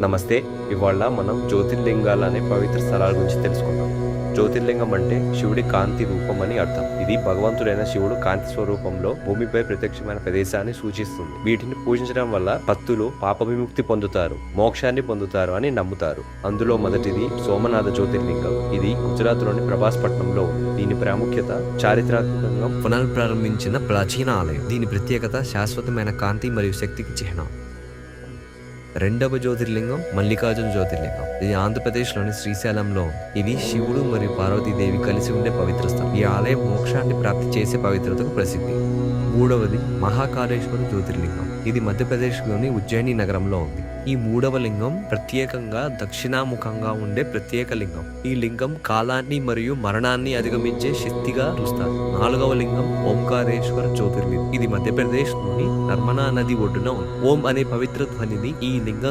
నమస్తే. ఇవాళ మనం జ్యోతిర్లింగాలు అనే పవిత్ర స్థలాల గురించి తెలుసుకుందాం. జ్యోతిర్లింగం అంటే శివుడి కాంతి రూపం అని అర్థం. ఇది భగవంతుడైన శివుడు కాంతి స్వరూపంలో భూమిపై ప్రత్యక్షమైన ప్రదేశాన్ని సూచిస్తుంది. వీటిని పూజించడం వల్ల భక్తులు పాప విముక్తి పొందుతారు, మోక్షాన్ని పొందుతారు అని నమ్ముతారు. అందులో మొదటిది సోమనాథ జ్యోతిర్లింగం. ఇది గుజరాత్లోని ప్రభాస్పట్నంలో ఉంది. దీని ప్రాముఖ్యత చారిత్రాత్మకంగా పునఃప్రారంభించిన ప్రాచీన ఆలయం. దీని ప్రత్యేకత శాశ్వతమైన కాంతి మరియు శక్తికి చిహ్నం. రెండవ జ్యోతిర్లింగం మల్లికార్జున జ్యోతిర్లింగం. ఇది ఆంధ్రప్రదేశ్లోని శ్రీశైలంలో ఉంది. ఇది శివుడు మరియు పార్వతీదేవి కలిసి ఉండే పవిత్ర స్థలం. ఈ ఆలయం మోక్షాన్ని ప్రాప్తి చేసే పవిత్రతకు ప్రసిద్ధి. మూడవది మహాకాళేశ్వర జ్యోతిర్లింగం. ఇది మధ్యప్రదేశ్లోని ఉజ్జయిని నగరంలో ఉంది. ఈ మూడవ లింగం ప్రత్యేకంగా దక్షిణాముఖంగా ఉండే ప్రత్యేక లింగం. ఈ లింగం కాలాన్ని మరియు మరణాన్ని అధిగమించే శక్తిగా చూస్తారు. నాలుగవ లింగం ఓంకారేశ్వర జ్యోతిర్లింగం. ఇది మధ్యప్రదేశ్లోని నర్మదా నది ఒడ్డున ఉంది. ఓం అనే పవిత్ర ధ్వనిని ఈ లింగం